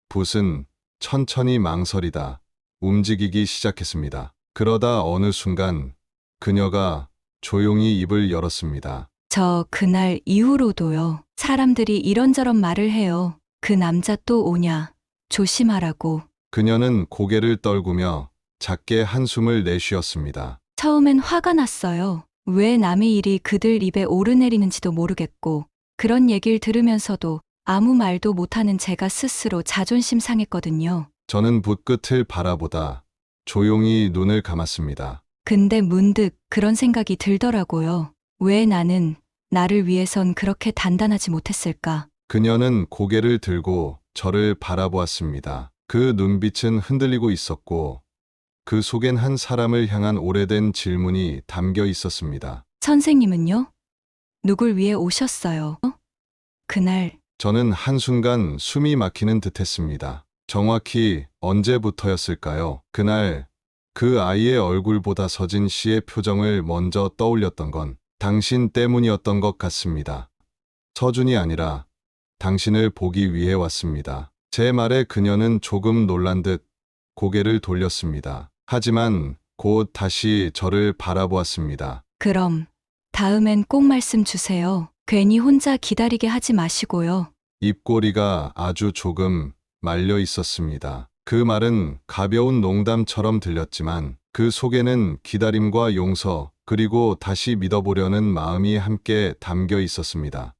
붓은 천천히 망설이다 움직이기 시작했습니다. 그러다 어느 순간 그녀가 조용히 입을 열었습니다. 저 그날 이후로도요. 사람들이 이런저런 말을 해요. 그 남자 또 오냐. 조심하라고. 그녀는 고개를 떨구며 작게 한숨을 내쉬었습니다. 처음엔 화가 났어요. 왜 남의 일이 그들 입에 오르내리는지도 모르겠고 그런 얘기를 들으면서도 아무 말도 못하는 제가 스스로 자존심 상했거든요. 저는 붓끝을 바라보다 조용히 눈을 감았습니다. 근데 문득 그런 생각이 들더라고요. 왜 나는 나를 위해선 그렇게 단단하지 못했을까? 그녀는 고개를 들고 저를 바라보았습니다. 그 눈빛은 흔들리고 있었고 그 속엔 한 사람을 향한 오래된 질문이 담겨 있었습니다. 선생님은요? 누굴 위해 오셨어요? 그날 저는 한순간 숨이 막히는 듯했습니다. 정확히 언제부터였을까요? 그날 그 아이의 얼굴보다 서진 씨의 표정을 먼저 떠올렸던 건 당신 때문이었던 것 같습니다. 서준이 아니라 당신을 보기 위해 왔습니다. 제 말에 그녀는 조금 놀란 듯 고개를 돌렸습니다. 하지만 곧 다시 저를 바라보았습니다. 그럼 다음엔 꼭 말씀 주세요. 괜히 혼자 기다리게 하지 마시고요. 입꼬리가 아주 조금 말려 있었습니다. 그 말은 가벼운 농담처럼 들렸지만 그 속에는 기다림과 용서 그리고 다시 믿어보려는 마음이 함께 담겨 있었습니다.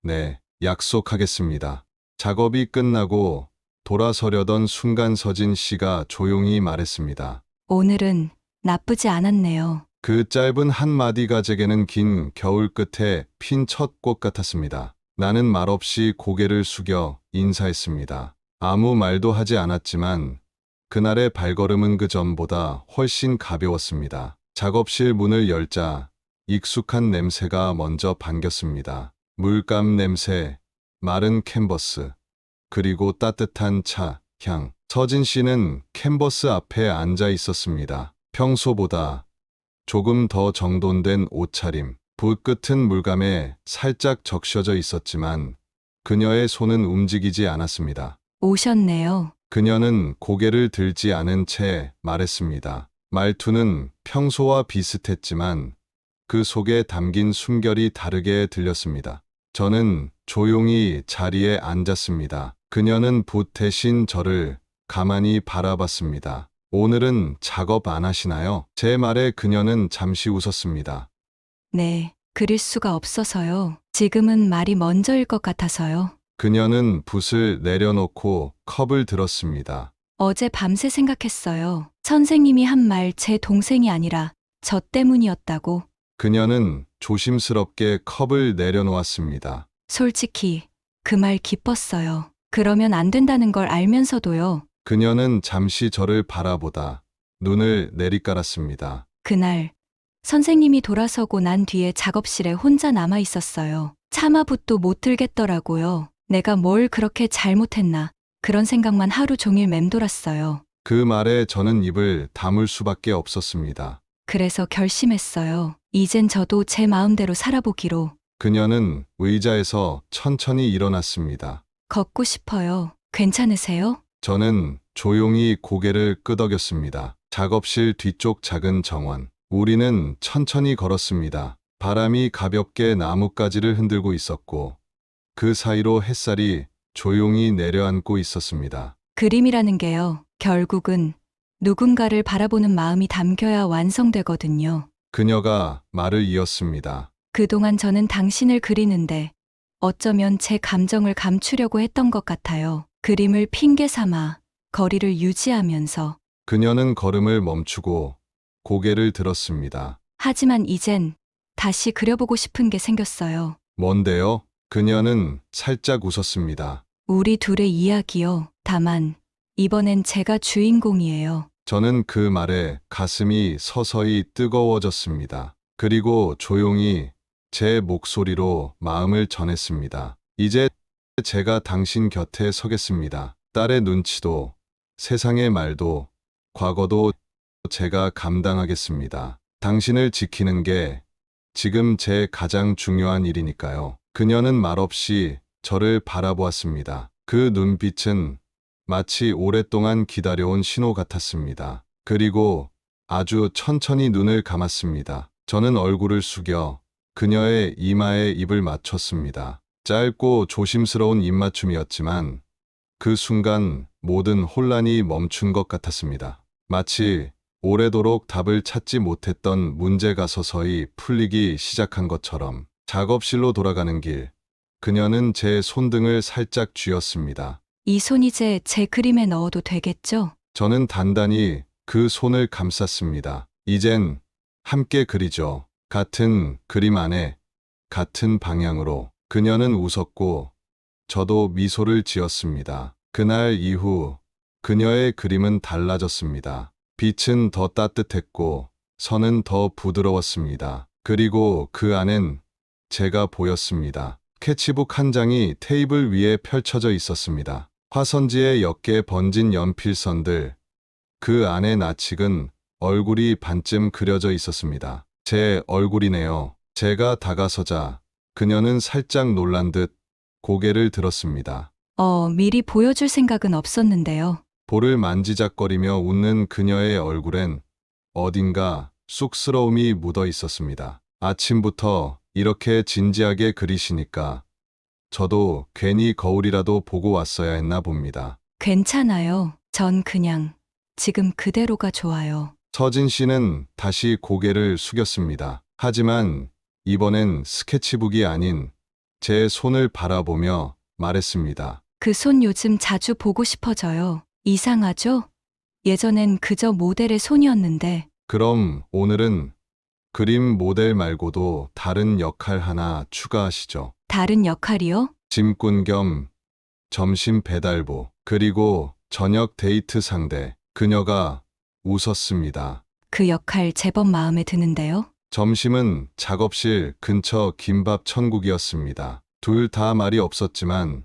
네, 약속하겠습니다. 작업이 끝나고 돌아서려던 순간 서진 씨가 조용히 말했습니다. 오늘은 나쁘지 않았네요. 그 짧은 한마디가 제게는 긴 겨울 끝에 핀 첫 꽃 같았습니다. 나는 말없이 고개를 숙여 인사했습니다. 아무 말도 하지 않았지만 그날의 발걸음은 그 전보다 훨씬 가벼웠습니다. 작업실 문을 열자 익숙한 냄새가 먼저 반겼습니다. 물감 냄새, 마른 캔버스, 그리고 따뜻한 차 향. 서진 씨는 캔버스 앞에 앉아 있었습니다. 평소보다 조금 더 정돈된 옷차림, 붓 끝은 물감에 살짝 적셔져 있었지만 그녀의 손은 움직이지 않았습니다. 오셨네요. 그녀는 고개를 들지 않은 채 말했습니다. 말투는 평소와 비슷했지만 그 속에 담긴 숨결이 다르게 들렸습니다. 저는 조용히 자리에 앉았습니다. 그녀는 붓 대신 저를 가만히 바라봤습니다. 오늘은 작업 안 하시나요? 제 말에 그녀는 잠시 웃었습니다. 네, 그릴 수가 없어서요. 지금은 말이 먼저일 것 같아서요. 그녀는 붓을 내려놓고 컵을 들었습니다. 어제 밤새 생각했어요. 선생님이 한 말 제 동생이 아니라 저 때문이었다고. 그녀는 조심스럽게 컵을 내려놓았습니다. 솔직히 그 말 기뻤어요. 그러면 안 된다는 걸 알면서도요. 그녀는 잠시 저를 바라보다 눈을 내리깔았습니다. 그날 선생님이 돌아서고 난 뒤에 작업실에 혼자 남아 있었어요. 차마 붓도 못 들겠더라고요. 내가 뭘 그렇게 잘못했나. 그런 생각만 하루 종일 맴돌았어요. 그 말에 저는 입을 다물 수밖에 없었습니다. 그래서 결심했어요. 이젠 저도 제 마음대로 살아보기로. 그녀는 의자에서 천천히 일어났습니다. 걷고 싶어요. 괜찮으세요? 저는 조용히 고개를 끄덕였습니다. 작업실 뒤쪽 작은 정원. 우리는 천천히 걸었습니다. 바람이 가볍게 나뭇가지를 흔들고 있었고 그 사이로 햇살이 조용히 내려앉고 있었습니다. 그림이라는 게요. 결국은 누군가를 바라보는 마음이 담겨야 완성되거든요. 그녀가 말을 이었습니다. 그동안 저는 당신을 그리는데 어쩌면 제 감정을 감추려고 했던 것 같아요. 그림을 핑계 삼아 거리를 유지하면서. 그녀는 걸음을 멈추고 고개를 들었습니다. 하지만 이젠 다시 그려보고 싶은 게 생겼어요. 뭔데요? 그녀는 살짝 웃었습니다. 우리 둘의 이야기요. 다만 이번엔 제가 주인공이에요. 저는 그 말에 가슴이 서서히 뜨거워졌습니다. 그리고 조용히 제 목소리로 마음을 전했습니다. 이제 제가 당신 곁에 서겠습니다. 딸의 눈치도, 세상의 말도, 과거도 제가 감당하겠습니다. 당신을 지키는 게 지금 제 가장 중요한 일이니까요. 그녀는 말없이 저를 바라보았습니다. 그 눈빛은 마치 오랫동안 기다려온 신호 같았습니다. 그리고 아주 천천히 눈을 감았습니다. 저는 얼굴을 숙여 그녀의 이마에 입을 맞췄습니다. 짧고 조심스러운 입맞춤이었지만 그 순간 모든 혼란이 멈춘 것 같았습니다. 마치 오래도록 답을 찾지 못했던 문제가 서서히 풀리기 시작한 것처럼. 작업실로 돌아가는 길, 그녀는 제 손등을 살짝 쥐었습니다. 이 손 이제 제 그림에 넣어도 되겠죠? 저는 단단히 그 손을 감쌌습니다. 이젠 함께 그리죠. 같은 그림 안에, 같은 방향으로. 그녀는 웃었고, 저도 미소를 지었습니다. 그날 이후 그녀의 그림은 달라졌습니다. 빛은 더 따뜻했고, 선은 더 부드러웠습니다. 그리고 그 안엔 제가 보였습니다. 스케치북 한 장이 테이블 위에 펼쳐져 있었습니다. 화선지에 옅게 번진 연필선들, 그 안에 낯익은 얼굴이 반쯤 그려져 있었습니다. 제 얼굴이네요. 제가 다가서자 그녀는 살짝 놀란 듯 고개를 들었습니다. 미리 보여줄 생각은 없었는데요. 볼을 만지작거리며 웃는 그녀의 얼굴엔 어딘가 쑥스러움이 묻어 있었습니다. 아침부터 이렇게 진지하게 그리시니까 저도 괜히 거울이라도 보고 왔어야 했나 봅니다. 괜찮아요. 전 그냥 지금 그대로가 좋아요. 서진 씨는 다시 고개를 숙였습니다. 하지만 이번엔 스케치북이 아닌 제 손을 바라보며 말했습니다. 그 손 요즘 자주 보고 싶어져요. 이상하죠? 예전엔 그저 모델의 손이었는데. 그럼 오늘은 그림 모델 말고도 다른 역할 하나 추가하시죠. 다른 역할이요? 짐꾼 겸 점심 배달부, 그리고 저녁 데이트 상대. 그녀가 웃었습니다. 그 역할 제법 마음에 드는데요. 점심은 작업실 근처 김밥 천국이었습니다. 둘 다 말이 없었지만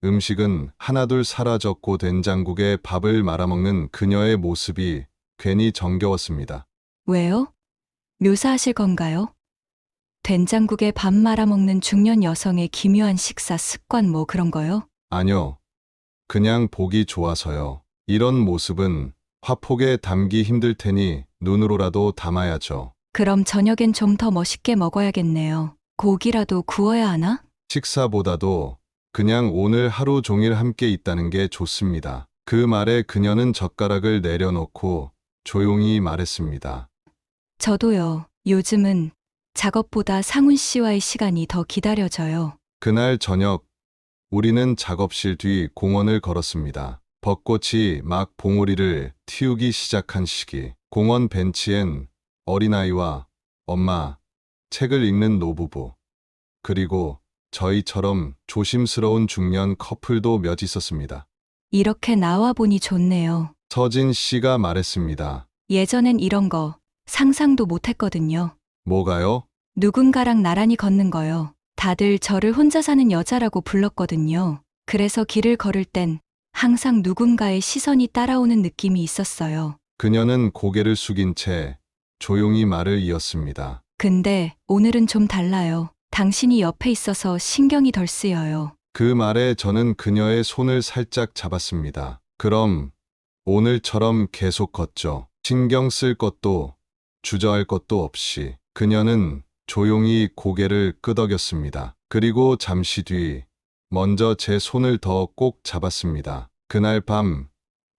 음식은 하나둘 사라졌고 된장국에 밥을 말아먹는 그녀의 모습이 괜히 정겨웠습니다. 왜요? 묘사하실 건가요? 된장국에 밥 말아먹는 중년 여성의 기묘한 식사 습관 뭐 그런 거요? 아니요. 그냥 보기 좋아서요. 이런 모습은 화폭에 담기 힘들 테니 눈으로라도 담아야죠. 그럼 저녁엔 좀 더 멋있게 먹어야겠네요. 고기라도 구워야 하나? 식사보다도 그냥 오늘 하루 종일 함께 있다는 게 좋습니다. 그 말에 그녀는 젓가락을 내려놓고 조용히 말했습니다. 저도요. 요즘은 작업보다 상훈 씨와의 시간이 더 기다려져요. 그날 저녁 우리는 작업실 뒤 공원을 걸었습니다. 벚꽃이 막 봉우리를 틔우기 시작한 시기. 공원 벤치엔 어린아이와 엄마, 책을 읽는 노부부, 그리고 저희처럼 조심스러운 중년 커플도 몇 있었습니다. 이렇게 나와 보니 좋네요. 서진 씨가 말했습니다. 예전엔 이런 거 상상도 못 했거든요. 뭐가요? 누군가랑 나란히 걷는 거요. 다들 저를 혼자 사는 여자라고 불렀거든요. 그래서 길을 걸을 땐 항상 누군가의 시선이 따라오는 느낌이 있었어요. 그녀는 고개를 숙인 채 조용히 말을 이었습니다. 근데 오늘은 좀 달라요. 당신이 옆에 있어서 신경이 덜 쓰여요. 그 말에 저는 그녀의 손을 살짝 잡았습니다. 그럼 오늘처럼 계속 걷죠. 신경 쓸 것도 주저할 것도 없이. 그녀는 조용히 고개를 끄덕였습니다. 그리고 잠시 뒤 먼저 제 손을 더 꼭 잡았습니다. 그날 밤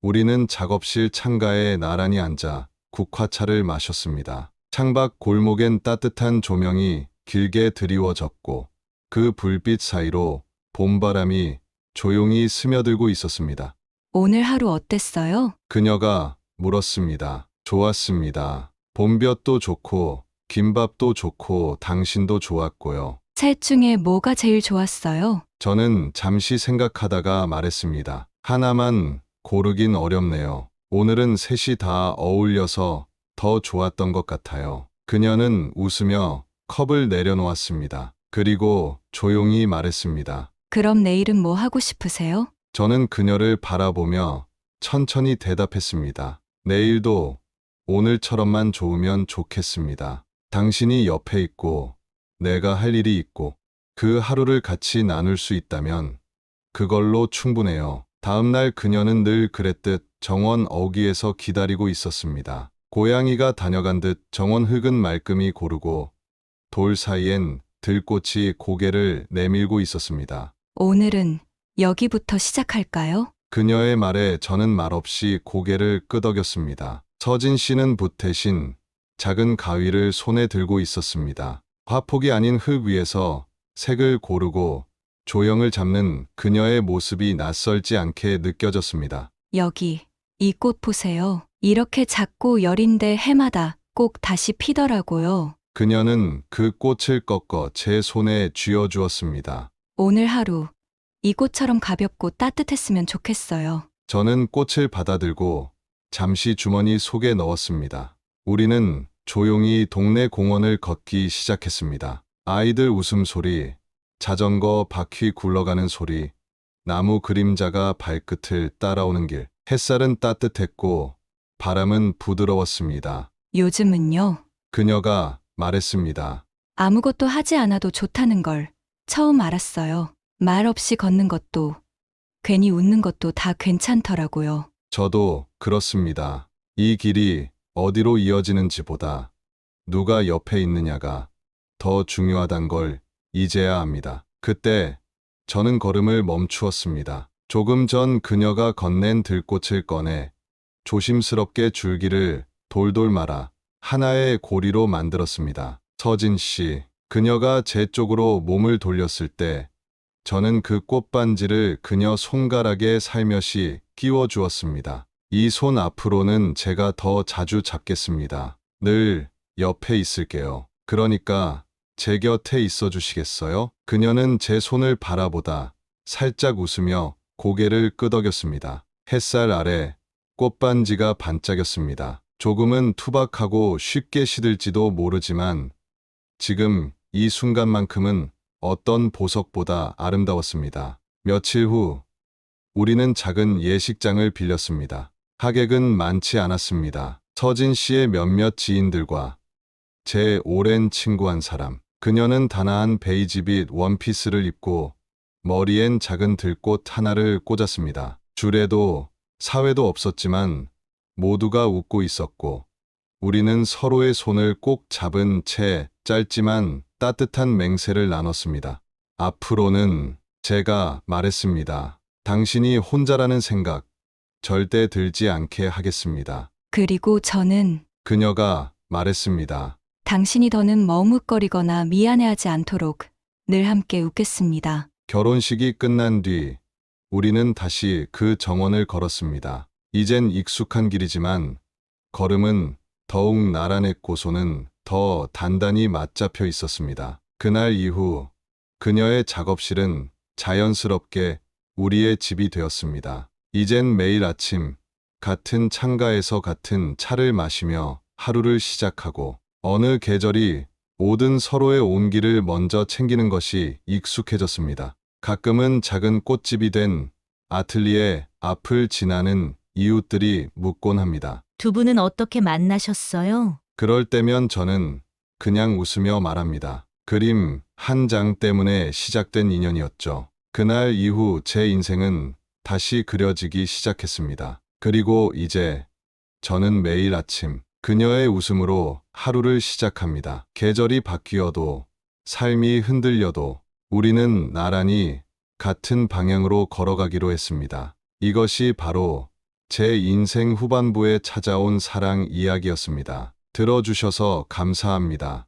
우리는 작업실 창가에 나란히 앉아 국화차를 마셨습니다. 창밖 골목엔 따뜻한 조명이 길게 드리워졌고 그 불빛 사이로 봄바람이 조용히 스며들고 있었습니다. 오늘 하루 어땠어요? 그녀가 물었습니다. 좋았습니다. 봄볕도 좋고 김밥도 좋고 당신도 좋았고요. 셋 중에 뭐가 제일 좋았어요? 저는 잠시 생각하다가 말했습니다. 하나만 고르긴 어렵네요. 오늘은 셋이 다 어울려서 더 좋았던 것 같아요. 그녀는 웃으며 컵을 내려놓았습니다. 그리고 조용히 말했습니다. 그럼 내일은 뭐 하고 싶으세요? 저는 그녀를 바라보며 천천히 대답했습니다. 내일도 오늘처럼만 좋으면 좋겠습니다. 당신이 옆에 있고 내가 할 일이 있고 그 하루를 같이 나눌 수 있다면 그걸로 충분해요. 다음 날 그녀는 늘 그랬듯 정원 어귀에서 기다리고 있었습니다. 고양이가 다녀간 듯 정원 흙은 말끔히 고르고 돌 사이엔 들꽃이 고개를 내밀고 있었습니다. 오늘은 여기부터 시작할까요? 그녀의 말에 저는 말없이 고개를 끄덕였습니다. 서진 씨는 붓 대신 작은 가위를 손에 들고 있었습니다. 화폭이 아닌 흙 위에서 색을 고르고 조형을 잡는 그녀의 모습이 낯설지 않게 느껴졌습니다. 여기, 이 꽃 보세요. 이렇게 작고 여린데 해마다 꼭 다시 피더라고요. 그녀는 그 꽃을 꺾어 제 손에 쥐어주었습니다. 오늘 하루, 이 꽃처럼 가볍고 따뜻했으면 좋겠어요. 저는 꽃을 받아들고 잠시 주머니 속에 넣었습니다. 우리는 조용히 동네 공원을 걷기 시작했습니다. 아이들 웃음소리, 자전거 바퀴 굴러가는 소리, 나무 그림자가 발끝을 따라오는 길. 햇살은 따뜻했고 바람은 부드러웠습니다. 요즘은요, 그녀가 말했습니다. 아무것도 하지 않아도 좋다는 걸 처음 알았어요. 말 없이 걷는 것도, 괜히 웃는 것도 다 괜찮더라고요. 저도 그렇습니다. 이 길이 어디로 이어지는지보다 누가 옆에 있느냐가 더 중요하단 걸 이제야 압니다. 그때 저는 걸음을 멈추었습니다. 조금 전 그녀가 건넨 들꽃을 꺼내 조심스럽게 줄기를 돌돌 말아 하나의 고리로 만들었습니다. 서진 씨, 그녀가 제 쪽으로 몸을 돌렸을 때 저는 그 꽃반지를 그녀 손가락에 살며시 끼워 주었습니다. 이 손 앞으로는 제가 더 자주 잡겠습니다. 늘 옆에 있을게요. 그러니까 제 곁에 있어 주시겠어요? 그녀는 제 손을 바라보다 살짝 웃으며 고개를 끄덕였습니다. 햇살 아래 꽃반지가 반짝였습니다. 조금은 투박하고 쉽게 시들지도 모르지만 지금 이 순간만큼은 어떤 보석보다 아름다웠습니다. 며칠 후 우리는 작은 예식장을 빌렸습니다. 하객은 많지 않았습니다. 서진 씨의 몇몇 지인들과 제 오랜 친구 한 사람. 그녀는 단아한 베이지빛 원피스를 입고 머리엔 작은 들꽃 하나를 꽂았습니다. 줄에도 사회도 없었지만 모두가 웃고 있었고 우리는 서로의 손을 꼭 잡은 채 짧지만 따뜻한 맹세를 나눴습니다. 앞으로는 제가 말했습니다. 당신이 혼자라는 생각 절대 들지 않게 하겠습니다. 그리고 저는 그녀가 말했습니다. 당신이 더는 머뭇거리거나 미안해하지 않도록 늘 함께 웃겠습니다. 결혼식이 끝난 뒤 우리는 다시 그 정원을 걸었습니다. 이젠 익숙한 길이지만 걸음은 더욱 나란했고 손은 더 단단히 맞잡혀 있었습니다. 그날 이후 그녀의 작업실은 자연스럽게 우리의 집이 되었습니다. 이젠 매일 아침 같은 창가에서 같은 차를 마시며 하루를 시작하고 어느 계절이 오든 서로의 온기를 먼저 챙기는 것이 익숙해졌습니다. 가끔은 작은 꽃집이 된 아틀리에 앞을 지나는 이웃들이 묻곤 합니다. 두 분은 어떻게 만나셨어요? 그럴 때면 저는 그냥 웃으며 말합니다. 그림 한 장 때문에 시작된 인연이었죠. 그날 이후 제 인생은 다시 그려지기 시작했습니다. 그리고 이제 저는 매일 아침 그녀의 웃음으로 하루를 시작합니다. 계절이 바뀌어도 삶이 흔들려도 우리는 나란히 같은 방향으로 걸어가기로 했습니다. 이것이 바로 제 인생 후반부에 찾아온 사랑 이야기였습니다. 들어주셔서 감사합니다.